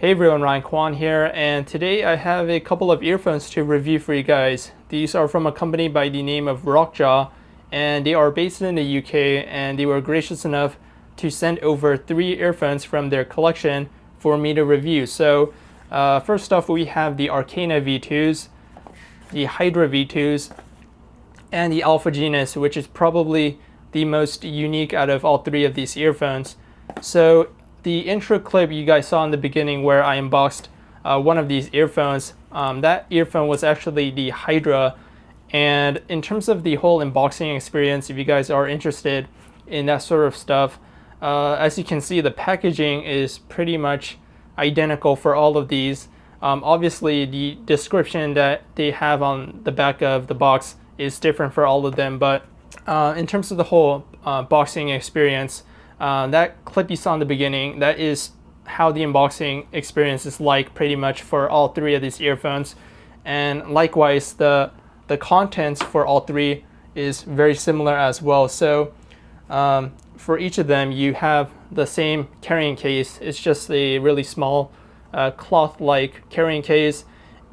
Hey everyone, Ryan Kwan here, and today I have a couple of earphones to review for you guys. These are from a company by the name of ROCKJAW, and they are based in the UK, and they were gracious enough to send over 3 earphones from their collection for me to review. So first off, we have the Arcana V2s, the Hydra V2s, and the Alfa Genus, which is probably the most unique out of all 3 of these earphones. So the intro clip you guys saw in the beginning where I unboxed one of these earphones, that earphone was actually the Hydra. And in terms of the whole unboxing experience, if you guys are interested in that sort of stuff, as you can see, the packaging is pretty much identical for all of these. Obviously, the description that they have on the back of the box is different for all of them, but in terms of the whole boxing experience, that clip you saw in the beginning, that is how the unboxing experience is like pretty much for all 3 of these earphones. And likewise, the contents for all 3 is very similar as well. So for each of them, you have the same carrying case. It's just a really small cloth-like carrying case,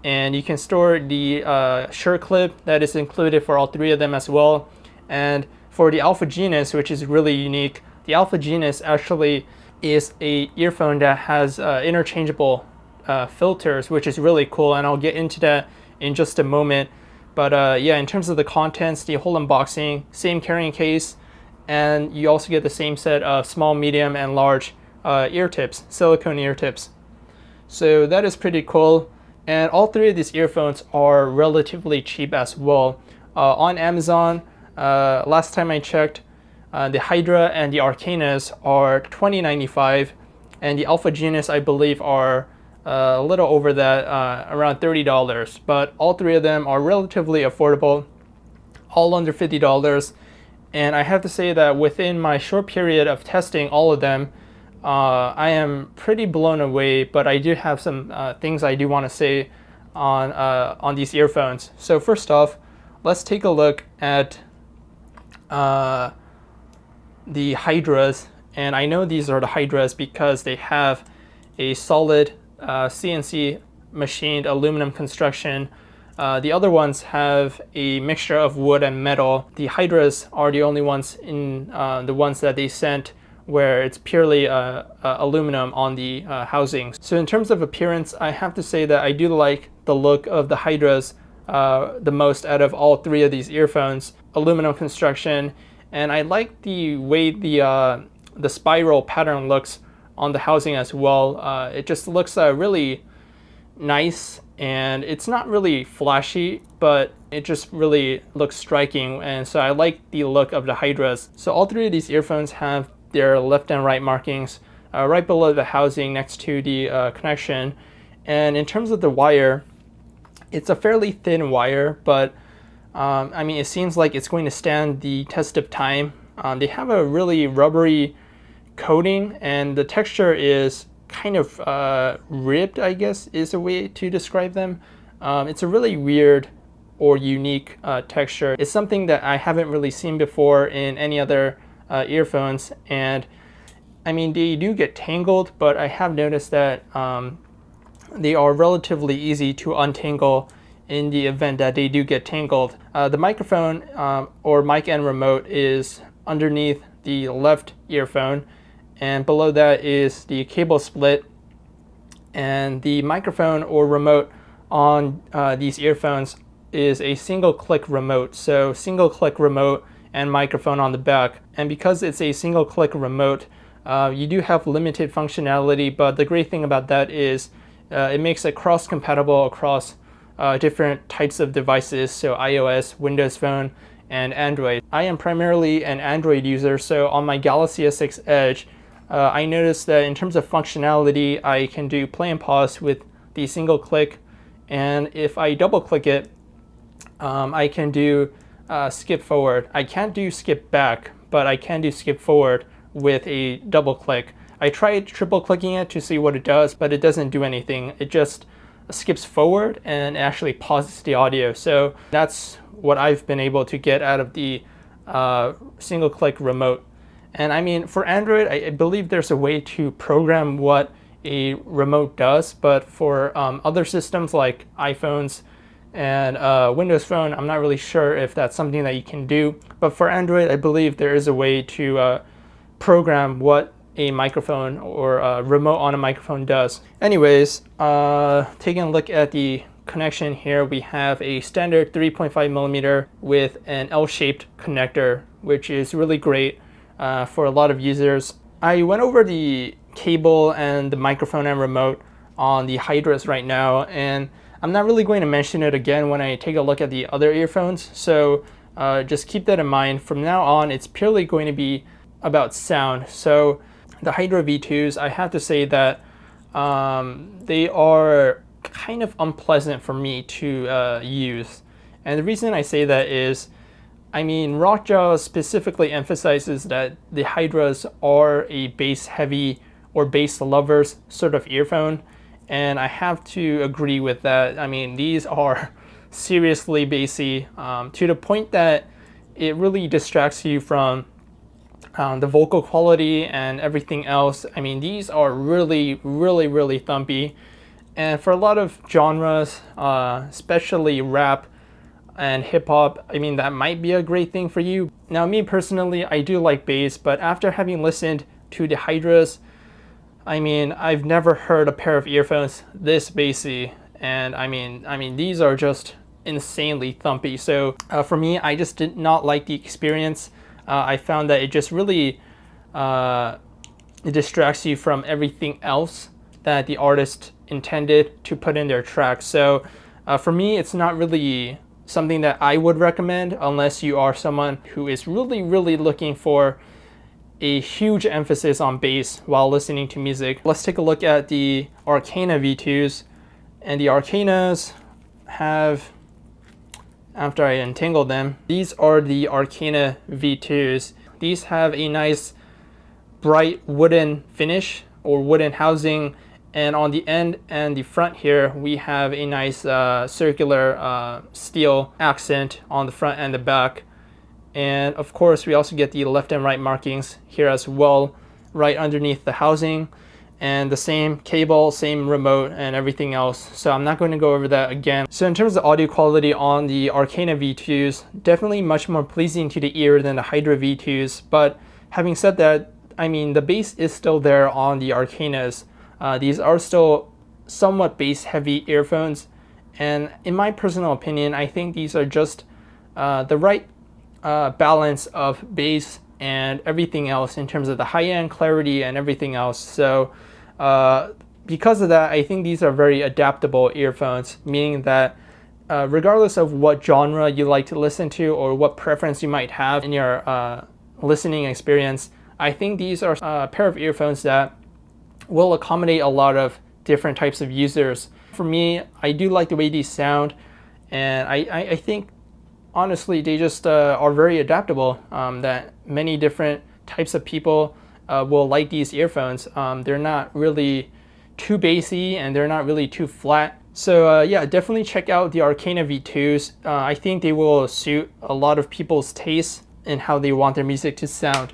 and you can store the shirt clip that is included for all 3 of them as well. And for the Alfa Genus, which is really unique, the Alfa Genus actually is a earphone that has interchangeable filters, which is really cool, and I'll get into that in just a moment. But yeah, in terms of the contents, the whole unboxing, same carrying case, and you also get the same set of small, medium, and large ear tips, silicone ear tips. So that is pretty cool. And all 3 of these earphones are relatively cheap as well. On Amazon, last time I checked, the Hydra and the Arcanas are $20.95, and the Alfa Genus, I believe, are a little over that, around $30. But all 3 of them are relatively affordable, all under $50. And I have to say that within my short period of testing all of them, I am pretty blown away. But I do have some things I do want to say on these earphones. So first off, let's take a look at the Hydras. And I know these are the Hydras because they have a solid CNC machined aluminum construction. The other ones have a mixture of wood and metal. The Hydras are the only ones in the ones that they sent where it's purely aluminum on the housing. So in terms of appearance, I have to say that I do like the look of the Hydras the most out of all 3 of these earphones. Aluminum construction, and I like the way the spiral pattern looks on the housing as well. It just looks really nice, and it's not really flashy, but it just really looks striking, and so I like the look of the Hydras. So all 3 of these earphones have their left and right markings right below the housing next to the connection. And in terms of the wire, it's a fairly thin wire, but I mean, it seems like it's going to stand the test of time. They have a really rubbery coating, and the texture is kind of ribbed, I guess is a way to describe them. It's a really weird or unique texture. It's something that I haven't really seen before in any other earphones. And I mean, they do get tangled, but I have noticed that they are relatively easy to untangle in the event that they do get tangled. The microphone or mic and remote is underneath the left earphone, and below that is the cable split. And the microphone or remote on these earphones is a single click remote. So single click remote and microphone on the back. And because it's a single click remote, you do have limited functionality, but the great thing about that is it makes it cross compatible across different types of devices, so iOS, Windows Phone, and Android. I am primarily an Android user, so on my Galaxy S6 Edge, I noticed that in terms of functionality, I can do play and pause with the single click, and if I double click it, I can do skip forward. I can't do skip back, but I can do skip forward with a double click. I tried triple clicking it to see what it does, but it doesn't do anything. It just skips forward and actually pauses the audio. So that's what I've been able to get out of the single click remote. And I mean, for Android, I believe there's a way to program what a remote does, but for other systems like iPhones and Windows Phone, I'm not really sure if that's something that you can do. But for Android, I believe there is a way to program what a microphone or a remote on a microphone does. Anyways, taking a look at the connection here, we have a standard 3.5 millimeter with an L-shaped connector, which is really great for a lot of users. I went over the cable and the microphone and remote on the Hydras right now, and I'm not really going to mention it again when I take a look at the other earphones, so just keep that in mind. From now on, it's purely going to be about sound. So the Hydra V2s, I have to say that they are kind of unpleasant for me to use. And the reason I say that is, I mean, ROCKJAW specifically emphasizes that the Hydras are a bass heavy or bass lovers sort of earphone, and I have to agree with that. I mean, these are seriously bassy to the point that it really distracts you from the vocal quality and everything else. I mean, these are really thumpy, and for a lot of genres, especially rap and hip hop, I mean, that might be a great thing for you. Now, me personally, I do like bass, but after having listened to the Hydras, I mean, I've never heard a pair of earphones this bassy, and I mean, these are just insanely thumpy. So for me, I just did not like the experience. I found that it just really it distracts you from everything else that the artist intended to put in their track. So for me, it's not really something that I would recommend unless you are someone who is really looking for a huge emphasis on bass while listening to music. Let's take a look at the Arcana V2s. And the Arcanas have, after I untangle them, these are the Arcana V2s. These have a nice bright wooden finish or wooden housing, and on the end and the front here we have a nice circular steel accent on the front and the back. And of course we also get the left and right markings here as well, right underneath the housing, and the same cable, same remote, and everything else. So I'm not going to go over that again. So in terms of audio quality on the Arcana V2s, definitely much more pleasing to the ear than the Hydra V2s. But having said that, I mean, the bass is still there on the Arcanas. These are still somewhat bass heavy earphones, and in my personal opinion, I think these are just the right balance of bass and everything else in terms of the high-end clarity and everything else. So because of that, I think these are very adaptable earphones, meaning that regardless of what genre you like to listen to or what preference you might have in your listening experience, I think these are a pair of earphones that will accommodate a lot of different types of users. For me, I do like the way these sound, and I think honestly they just are very adaptable, that many different types of people will like these earphones. They're not really too bassy and they're not really too flat. So yeah, definitely check out the Arcana V2s. I think they will suit a lot of people's tastes and how they want their music to sound.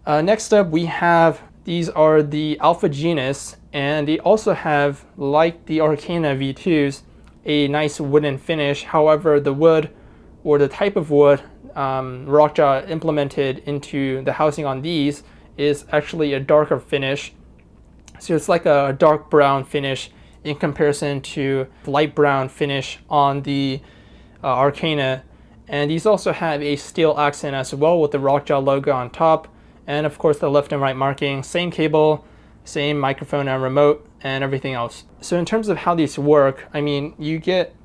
Next up, we have, these are the Alfa Genus, and they also have, like the Arcana V2s, a nice wooden finish. However, the wood, or the type of wood ROCKJAW implemented into the housing on these, is actually a darker finish. So it's like a dark brown finish in comparison to light brown finish on the Arcana. And these also have a steel accent as well with the ROCKJAW logo on top. And of course the left and right marking, same cable, same microphone and remote, and everything else. So in terms of how these work, I mean, you get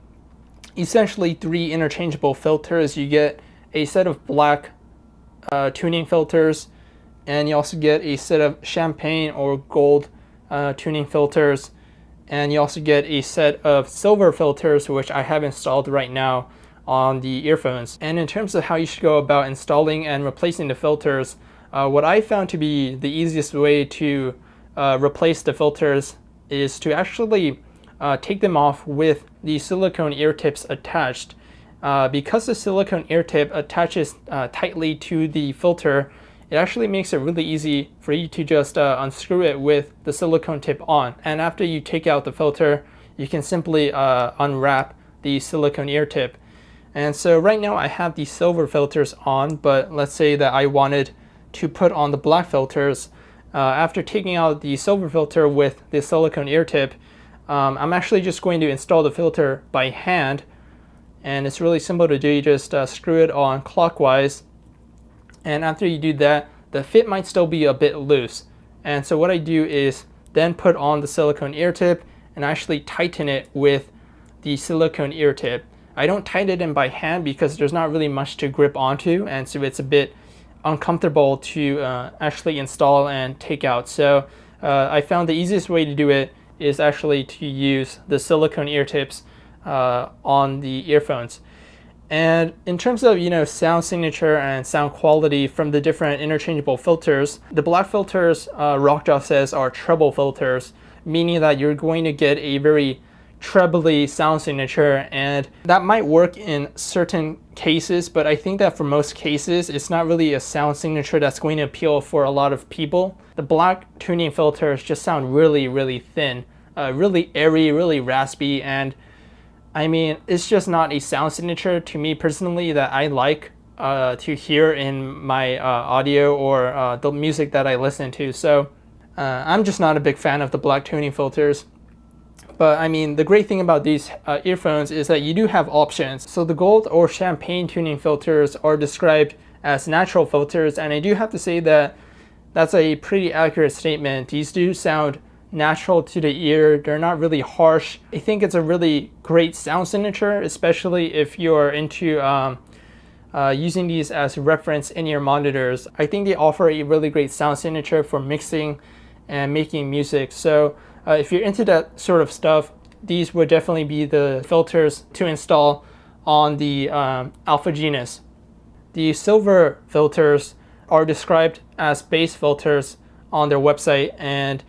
essentially 3 interchangeable filters. You get a set of black tuning filters, and you also get a set of champagne or gold tuning filters, and you also get a set of silver filters, which I have installed right now on the earphones. And in terms of how you should go about installing and replacing the filters, what I found to be the easiest way to replace the filters is to actually take them off with the silicone ear tips attached. Because the silicone ear tip attaches tightly to the filter, it actually makes it really easy for you to just unscrew it with the silicone tip on. And after you take out the filter, you can simply unwrap the silicone ear tip. And so right now I have the silver filters on, but let's say that I wanted to put on the black filters. After taking out the silver filter with the silicone ear tip, I'm actually just going to install the filter by hand. And it's really simple to do. You just screw it on clockwise. And after you do that, the fit might still be a bit loose. And so what I do is then put on the silicone ear tip and actually tighten it with the silicone ear tip. I don't tighten it in by hand because there's not really much to grip onto, and so it's a bit uncomfortable to actually install and take out. So I found the easiest way to do it is actually to use the silicone ear tips on the earphones. And in terms of sound signature and sound quality from the different interchangeable filters, the black filters, ROCKJAW says, are treble filters, meaning that you're going to get a very trebly sound signature, and that might work in certain cases, but I think that for most cases it's not really a sound signature that's going to appeal for a lot of people. The black tuning filters just sound really thin, really airy, really raspy, and I mean, it's just not a sound signature to me personally that I like to hear in my audio or the music that I listen to. So I'm just not a big fan of the black tuning filters. But I mean, the great thing about these earphones is that you do have options. So the gold or champagne tuning filters are described as natural filters, and I do have to say that that's a pretty accurate statement. These do sound natural to the ear. They're not really harsh. I think it's a really great sound signature, especially if you're into using these as reference in-ear monitors. I think they offer a really great sound signature for mixing and making music. So if you're into that sort of stuff, these would definitely be the filters to install on the Alfa Genus. The silver filters are described as bass filters on their website, and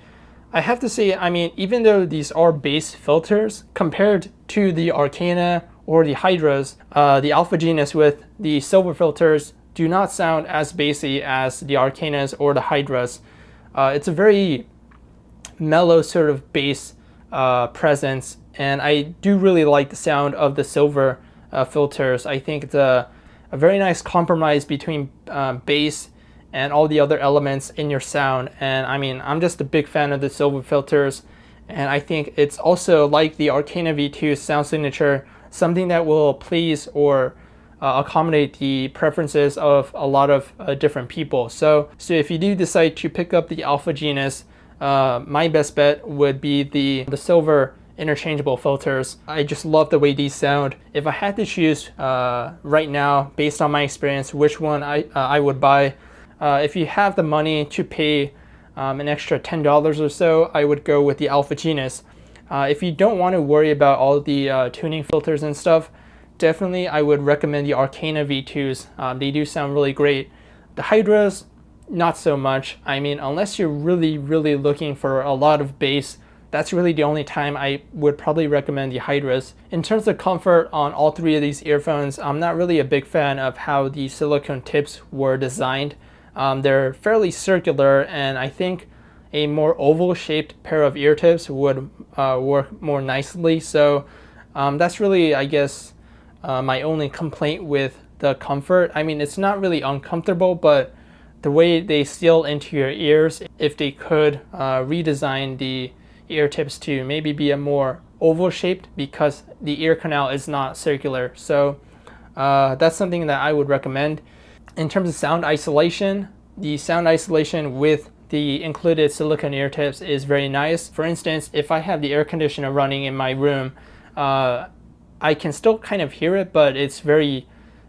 I have to say, I mean, even though these are bass filters, compared to the Arcana or the Hydras, the Alfa Genus with the silver filters do not sound as bassy as the Arcanas or the Hydras. It's a very mellow sort of bass presence, and I do really like the sound of the silver filters. I think it's a very nice compromise between bass and all the other elements in your sound. And I mean, I'm just a big fan of the silver filters, and I think it's also, like the Arcana V2 sound signature, something that will please or accommodate the preferences of a lot of different people. So if you do decide to pick up the Alfa Genus, my best bet would be the silver interchangeable filters. I just love the way these sound. If I had to choose right now, based on my experience, which one I would buy, if you have the money to pay an extra $10 or so, I would go with the Alfa Genus. If you don't want to worry about all the tuning filters and stuff, definitely I would recommend the Arcana V2s. They do sound really great. The Hydras, not so much. I mean, unless you're really looking for a lot of bass, that's really the only time I would probably recommend the Hydras. In terms of comfort on all three of these earphones, I'm not really a big fan of how the silicone tips were designed. They're fairly circular, and I think a more oval shaped pair of ear tips would work more nicely. So that's really, I guess, my only complaint with the comfort. I mean, it's not really uncomfortable, but the way they seal into your ears, if they could redesign the ear tips to maybe be a more oval shaped, because the ear canal is not circular. So that's something that I would recommend. In terms of sound isolation, the sound isolation with the included silicone ear tips is very nice. For instance, if I have the air conditioner running in my room, I can still kind of hear it, but it's very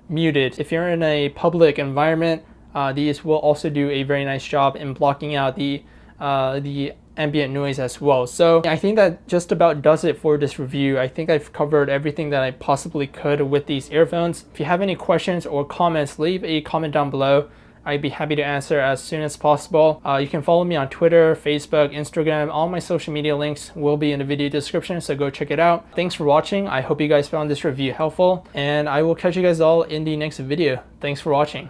muted. If you're in a public environment, these will also do a very nice job in blocking out the ambient noise as well. So I think that just about does it for this review. I think I've covered everything that I possibly could with these earphones. If you have any questions or comments, leave a comment down below. I'd be happy to answer as soon as possible. You can follow me on Twitter, Facebook, Instagram. All my social media links will be in the video description, so go check it out. Thanks for watching. I hope you guys found this review helpful, and I will catch you guys all in the next video. Thanks for watching.